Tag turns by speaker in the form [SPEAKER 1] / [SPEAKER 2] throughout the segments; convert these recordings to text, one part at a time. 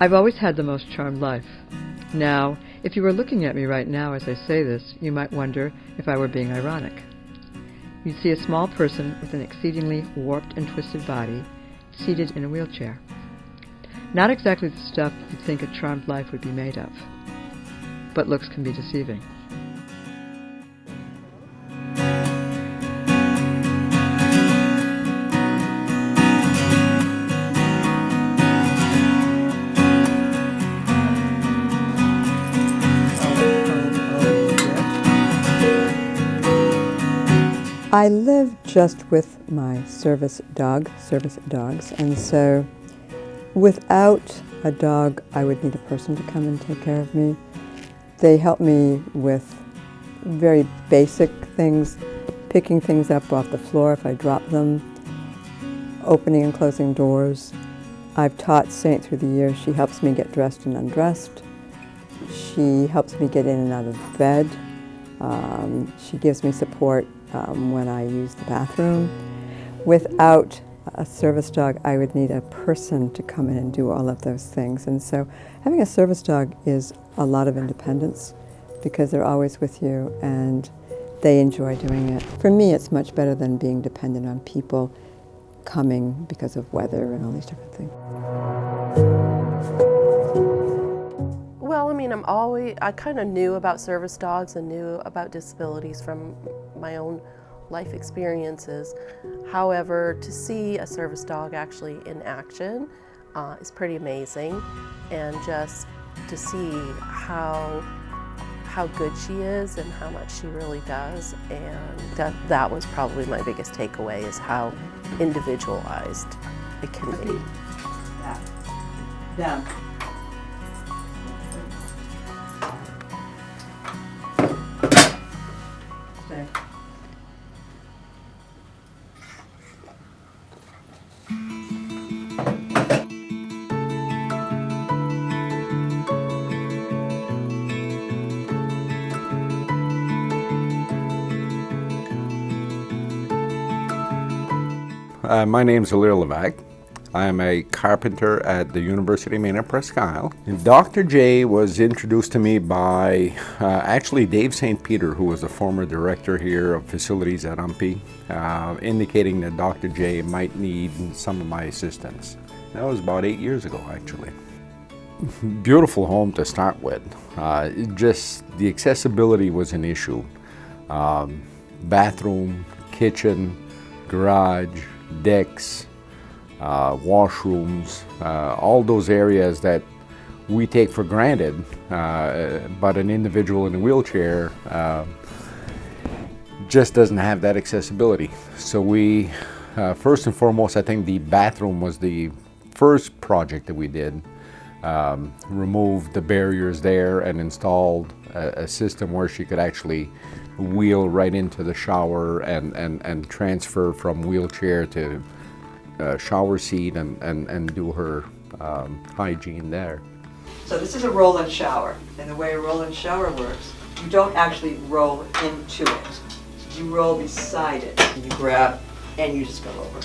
[SPEAKER 1] I've always had the most charmed life. Now, if you were looking at me right now as I say this, you might wonder if I were being ironic. You'd see a small person with an exceedingly warped and twisted body, seated in a wheelchair. Not exactly the stuff you'd think a charmed life would be made of. But looks can be deceiving. I live just with my service dogs, and so without a dog, I would need a person to come and take care of me. They help me with very basic things, picking things up off the floor if I drop them, opening and closing doors. I've taught Saint through the years. She helps me get dressed and undressed. She helps me get in and out of bed. She gives me support when I use the bathroom. Without a service dog, I would need a person to come in and do all of those things. And so having a service dog is a lot of independence because they're always with you and they enjoy doing it. For me, it's much better than being dependent on people coming because of weather and all these different things.
[SPEAKER 2] Well, I mean, I kind of knew about service dogs and knew about disabilities from my own life experiences. However, to see a service dog actually in action is pretty amazing, and just to see how good she is and how much she really does, and that was probably my biggest takeaway, is how individualized it can be.
[SPEAKER 1] Down. Stay.
[SPEAKER 3] My name's Alyssa. I am a carpenter at the University of Maine at Presque Isle. And Dr. J was introduced to me by actually Dave St. Peter, who was the former director here of facilities at UMPI, indicating that Dr. J might need some of my assistance. That was about 8 years ago, actually. Beautiful home to start with. Just the accessibility was an issue. Bathroom, kitchen, garage, decks, washrooms, all those areas that we take for granted, but an individual in a wheelchair just doesn't have that accessibility. So we, first and foremost, I think the bathroom was the first project that we did. Removed the barriers there and installed a system where she could actually wheel right into the shower and transfer from wheelchair to shower seat and do her hygiene there.
[SPEAKER 1] So this is a roll-in shower, and the way a roll-in shower works, you don't actually roll into it. You roll beside it. You grab and you just go over.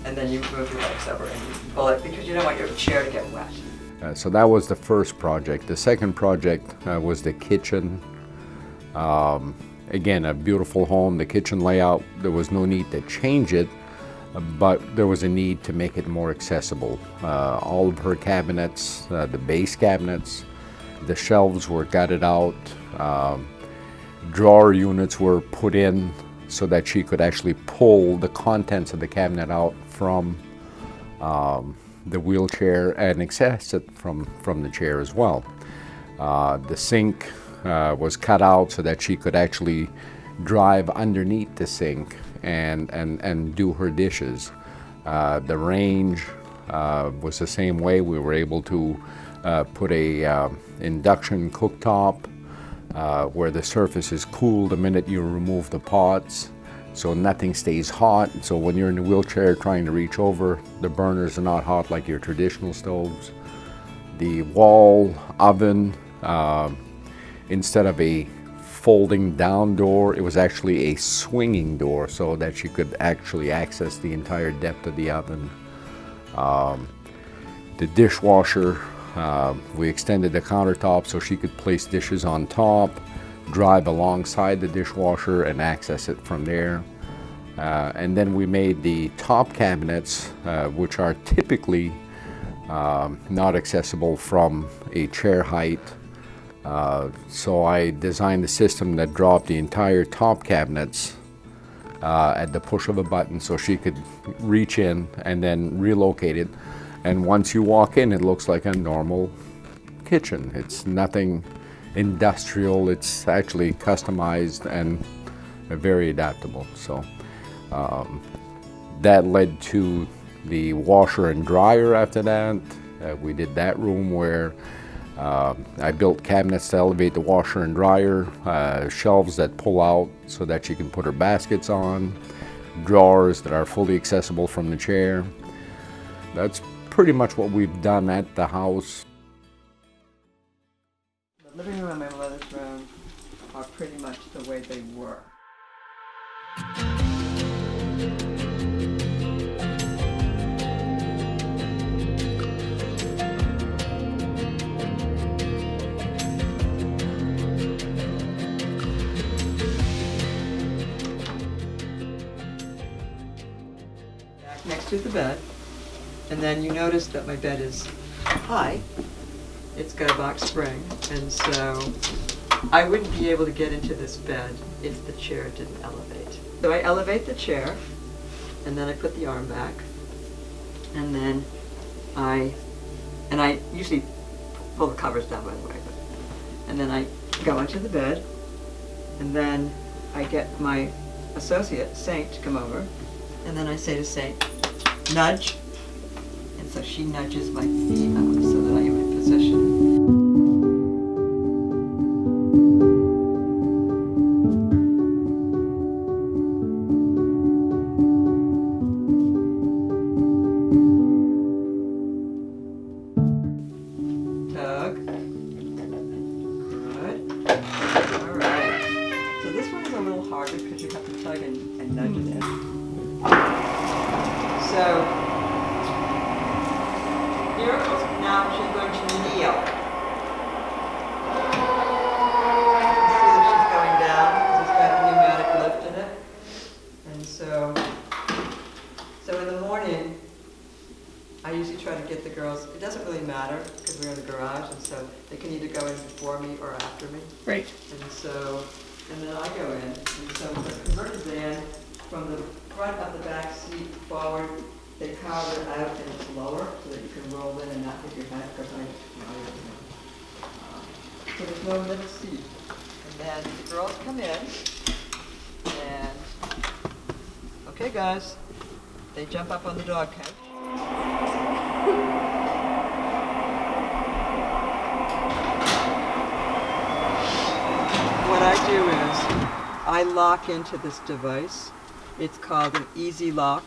[SPEAKER 1] And then you move your legs over and you pull it because you don't want your chair to get wet.
[SPEAKER 3] So that was the first project. The second project was the kitchen. Again, a beautiful home. The kitchen layout, there was no need to change it, but there was a need to make it more accessible. All of her cabinets, the base cabinets, the shelves were gutted out. Drawer units were put in so that she could actually pull the contents of the cabinet out from the wheelchair and access it from the chair as well. The sink was cut out so that she could actually drive underneath the sink and do her dishes. The range was the same way. We were able to put a induction cooktop where the surface is cool the minute you remove the pots, so nothing stays hot. So when you're in a wheelchair trying to reach over, the burners are not hot like your traditional stoves. The wall oven, instead of a folding down door, it was actually a swinging door so that she could actually access the entire depth of the oven. The dishwasher, we extended the countertop so she could place dishes on top, drive alongside the dishwasher and access it from there. And then we made the top cabinets, which are typically not accessible from a chair height. So I designed a system that dropped the entire top cabinets at the push of a button so she could reach in and then relocate it. And once you walk in, it looks like a normal kitchen. It's nothing industrial. It's actually customized and very adaptable. So that led to the washer and dryer after that. We did that room where I built cabinets to elevate the washer and dryer, shelves that pull out so that she can put her baskets on, drawers that are fully accessible from the chair. That's pretty much what we've done at the house.
[SPEAKER 1] The living room and my mother's room are pretty much the way they were. Next to the bed, and then you notice that my bed is high. It's got a box spring, and so I wouldn't be able to get into this bed if the chair didn't elevate. So I elevate the chair, and then I put the arm back, and then I usually pull the covers down, by the way, and then I go into the bed, and then I get my associate, Saint, to come over, and then I say to Saint, nudge, and so she nudges my feet up so that I am in position. Tug. Good. All right. So this one is a little harder because you have to tug and nudge it in. So, here now she's going to kneel. You can see that she's going down because it's got a pneumatic lift in it. And so in the morning, I usually try to get the girls, it doesn't really matter because we're in the garage, and so they can either go in before me or after me.
[SPEAKER 4] Right.
[SPEAKER 1] And then I go in, and so the converted van, from the front of the back seat forward, they carve it out and it's lower so that you can roll in and not hit your head because so there's no middle seat. And then the girls come in and, okay guys, they jump up on the dog couch. What I do is I lock into this device. It's called an easy lock.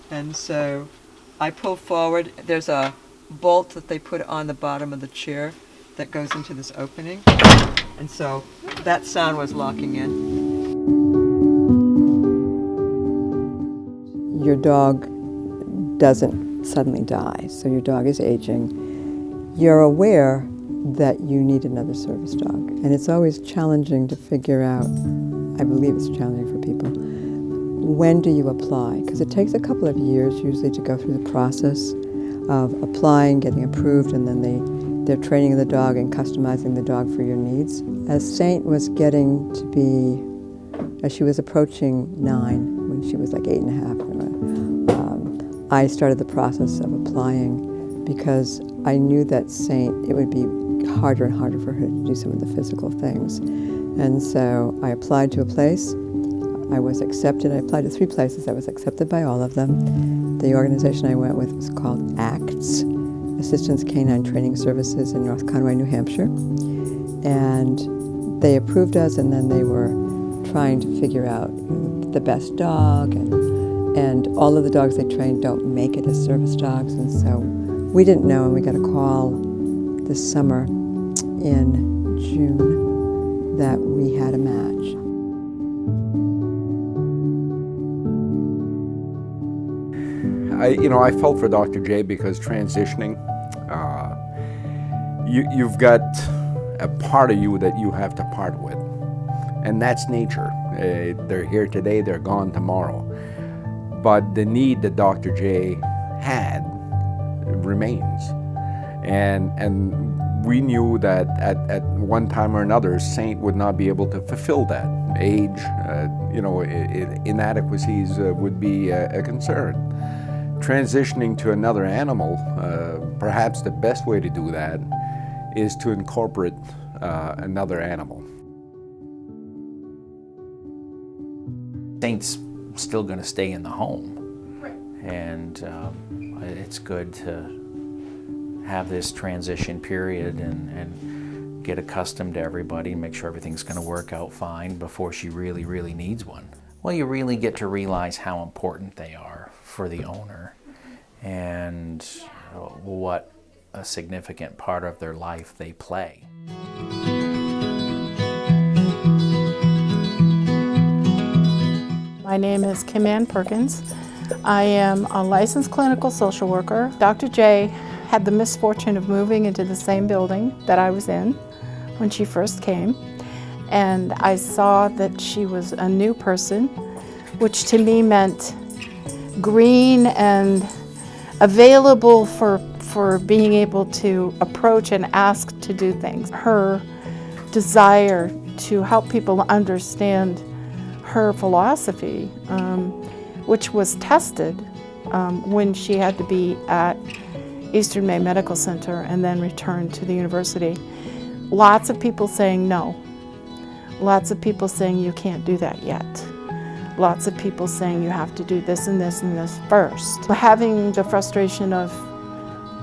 [SPEAKER 1] And so I pull forward. There's a bolt that they put on the bottom of the chair that goes into this opening. And so that sound was locking in. Your dog doesn't suddenly die, so your dog is aging. You're aware that you need another service dog. And it's always challenging to figure out, I believe it's challenging for people, when do you apply? Because it takes a couple of years usually to go through the process of applying, getting approved, and then they're training the dog and customizing the dog for your needs. As Saint was getting to be, as she was approaching 9, when she was like 8.5, I started the process of applying because I knew that Saint, it would be harder and harder for her to do some of the physical things. And so I applied to a place. I was accepted. I applied to 3 places. I was accepted by all of them. The organization I went with was called ACTS, Assistance Canine Training Services in North Conway, New Hampshire. And they approved us, and then they were trying to figure out the best dog, and all of the dogs they trained don't make it as service dogs, and so we didn't know, and we got a call this summer in June that we had a match.
[SPEAKER 3] I felt for Dr. J because transitioning, you've got a part of you that you have to part with, and that's nature. They're here today, they're gone tomorrow. But the need that Dr. J had remains, and we knew that at one time or another, Saint would not be able to fulfill that. Age, inadequacies would be a concern. Transitioning to another animal, perhaps the best way to do that is to incorporate another animal.
[SPEAKER 4] Saint's still going to stay in the home, right. And it's good to have this transition period and get accustomed to everybody and make sure everything's going to work out fine before she really, really needs one. Well, you really get to realize how important they are for the owner and what a significant part of their life they play.
[SPEAKER 5] My name is Kim Ann Perkins. I am a licensed clinical social worker. Dr. J had the misfortune of moving into the same building that I was in when she first came, and I saw that she was a new person, which to me meant green and available for being able to approach and ask to do things. Her desire to help people understand her philosophy, which was tested when she had to be at Eastern Maine Medical Center and then returned to the university. Lots of people saying no. Lots of people saying you can't do that yet. Lots of people saying you have to do this and this and this first. Having the frustration of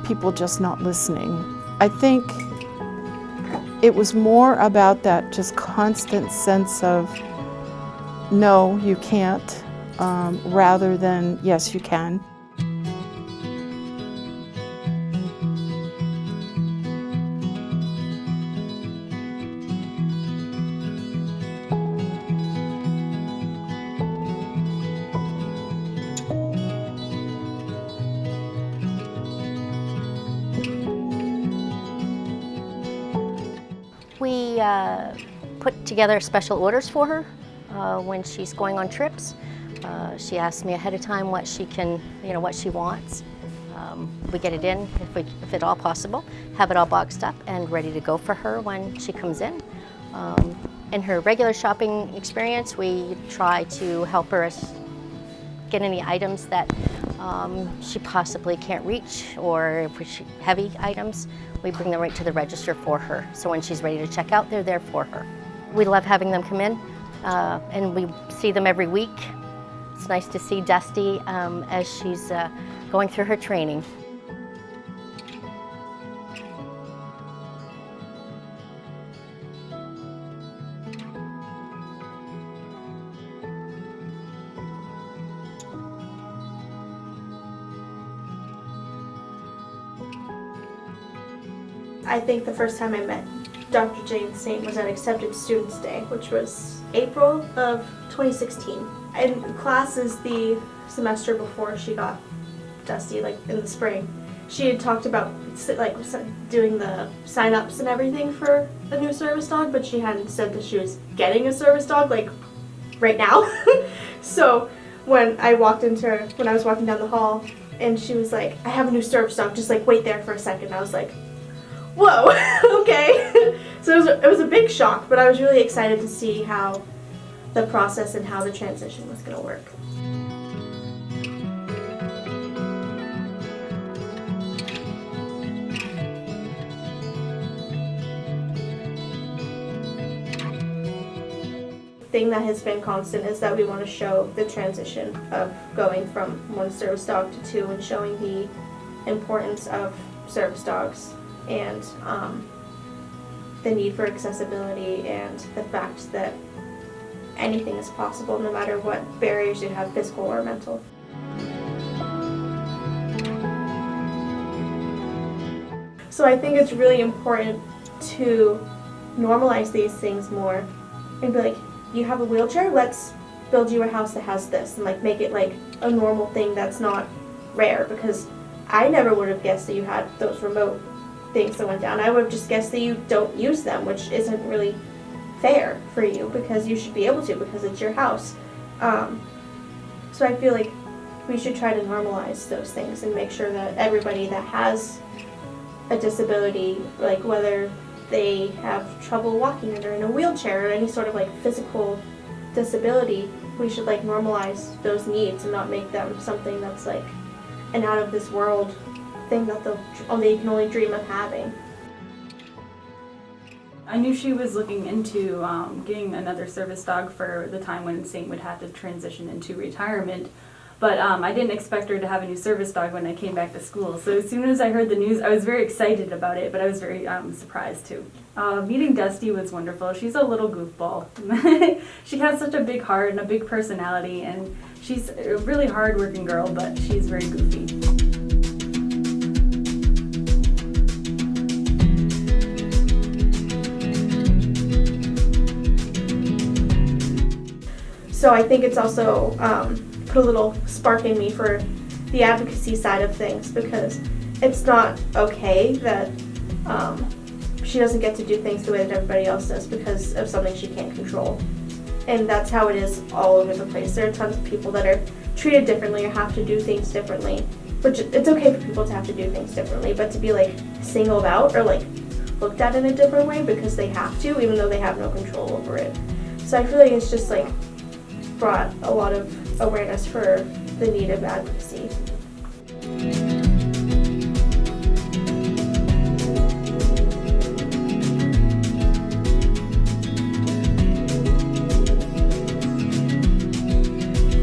[SPEAKER 5] people just not listening. I think it was more about that just constant sense of no, you can't, rather than yes, you can.
[SPEAKER 6] We put together special orders for her when she's going on trips. She asks me ahead of time what she can, what she wants. We get it in, if at all possible, have it all boxed up and ready to go for her when she comes in. In her regular shopping experience, we try to help her get any items that she possibly can't reach, or if heavy items, we bring them right to the register for her. So when she's ready to check out, they're there for her. We love having them come in, and we see them every week. It's nice to see Dusty as she's going through her training.
[SPEAKER 7] I think the first time I met Dr. Jane Saint was at Accepted Students Day, which was April of 2016. In classes the semester before she got Dusty, like in the spring, she had talked about like doing the sign-ups and everything for a new service dog, but she hadn't said that she was getting a service dog like right now. So when I was walking down the hall and she was like, I have a new service dog, just like wait there for a second. I was like, whoa, okay. So it was a big shock, but I was really excited to see how the process and how the transition was going to work. The thing that has been constant is that we want to show the transition of going from one service dog to two and showing the importance of service dogs and the need for accessibility and the fact that anything is possible no matter what barriers you have, physical or mental. So I think it's really important to normalize these things more and be like, you have a wheelchair, let's build you a house that has this, and like make it like a normal thing that's not rare because I never would have guessed that you had those remote things that went down. I would have just guessed that you don't use them, which isn't really fair for you because you should be able to because it's your house. So I feel like we should try to normalize those things and make sure that everybody that has a disability, like whether they have trouble walking or they're in a wheelchair or any sort of like physical disability, we should like normalize those needs and not make them something that's like an out of this world thing that they can only dream of having.
[SPEAKER 8] I knew she was looking into getting another service dog for the time when Saint would have to transition into retirement, but I didn't expect her to have a new service dog when I came back to school. So as soon as I heard the news, I was very excited about it, but I was very surprised too. Meeting Dusty was wonderful. She's a little goofball. She has such a big heart and a big personality, and she's a really hard-working girl, but she's very goofy.
[SPEAKER 7] So I think it's also put a little spark in me for the advocacy side of things because it's not okay that she doesn't get to do things the way that everybody else does because of something she can't control. And that's how it is all over the place. There are tons of people that are treated differently or have to do things differently, which it's okay for people to have to do things differently, but to be like singled out or like looked at in a different way because they have to, even though they have no control over it. So I feel like it's just like brought a lot of awareness for the need of advocacy.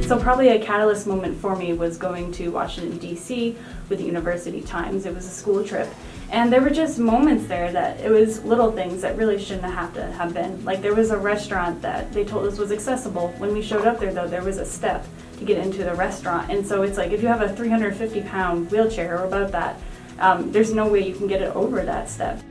[SPEAKER 8] So probably a catalyst moment for me was going to Washington, D.C. with the University Times. It was a school trip. And there were just moments there that it was little things that really shouldn't have to have been. Like there was a restaurant that they told us was accessible. When we showed up there though, there was a step to get into the restaurant. And so it's like if you have a 350-pound wheelchair or about that, there's no way you can get it over that step.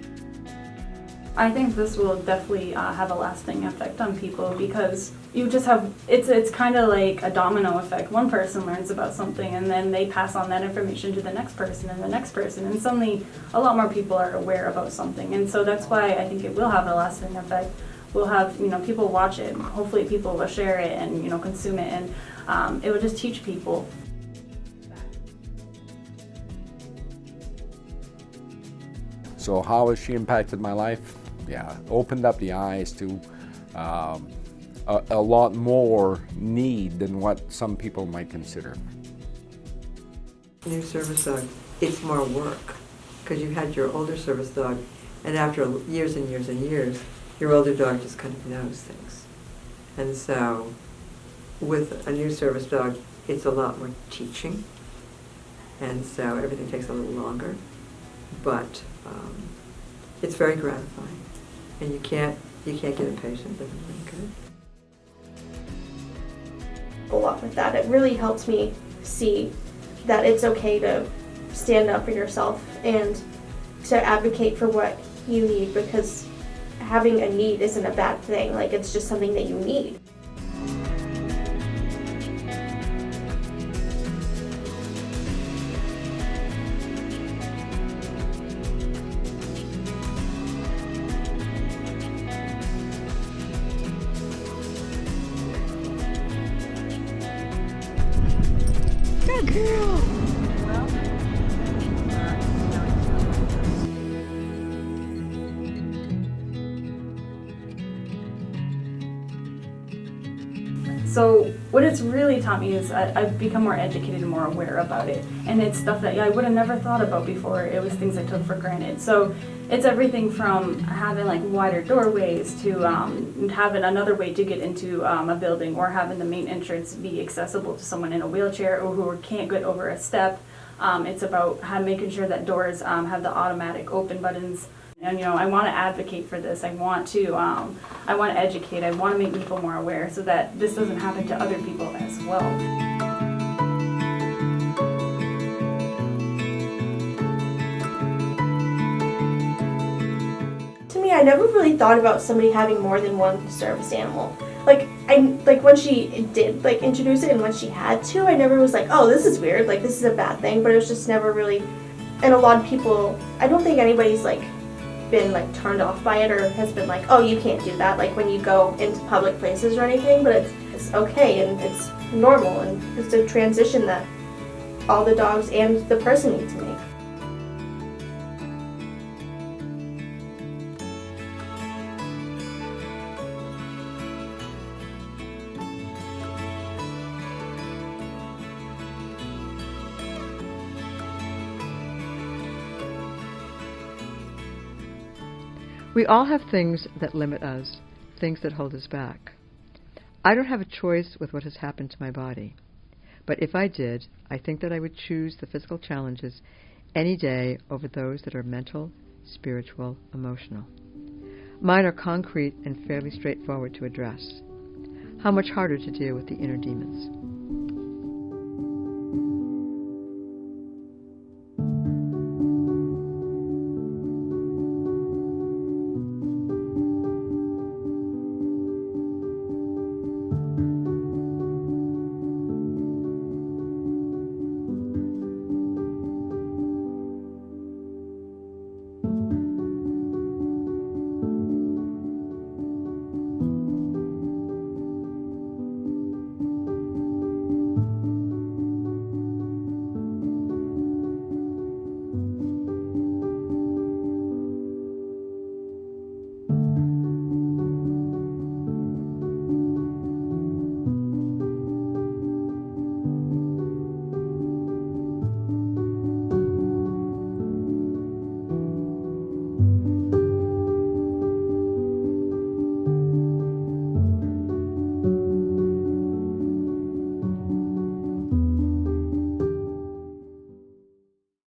[SPEAKER 8] I think this will definitely have a lasting effect on people because you just have, it's kind of like a domino effect. One person learns about something and then they pass on that information to the next person and the next person, and suddenly a lot more people are aware about something. And so that's why I think it will have a lasting effect. We'll have, people watch it, hopefully people will share it and, consume it, and it will just teach people.
[SPEAKER 3] So how has she impacted my life? Yeah, opened up the eyes to a lot more need than what some people might consider.
[SPEAKER 1] New service dog, it's more work because you had your older service dog, and after years and years and years, your older dog just kind of knows things. And so with a new service dog, it's a lot more teaching, and so everything takes a little longer, but it's very gratifying. And you can't get impatient, but it's really good.
[SPEAKER 7] A lot with that. It really helps me see that it's okay to stand up for yourself and to advocate for what you need, because having a need isn't a bad thing. Like, it's just something that you need.
[SPEAKER 1] Good girl!
[SPEAKER 8] So what it's really taught me is I've become more educated and more aware about it. And it's stuff that I would have never thought about before. It was things I took for granted. So it's everything from having like wider doorways to having another way to get into a building, or having the main entrance be accessible to someone in a wheelchair or who can't get over a step. It's about making sure that doors have the automatic open buttons. And I want to advocate for this. I want to educate. I want to make people more aware so that this doesn't happen to other people as well.
[SPEAKER 7] To me, I never really thought about somebody having more than one service animal. like when she did like introduce it and when she had to, I never was like, oh, this is weird, like this is a bad thing, but it was just never really. And a lot of people, I don't think anybody's like been like turned off by it or has been like, oh, you can't do that, like when you go into public places or anything, but it's okay and it's normal and it's a transition that all the dogs and the person need to make.
[SPEAKER 1] We all have things that limit us, things that hold us back. I don't have a choice with what has happened to my body. But if I did, I think that I would choose the physical challenges any day over those that are mental, spiritual, emotional. Mine are concrete and fairly straightforward to address. How much harder to deal with the inner demons?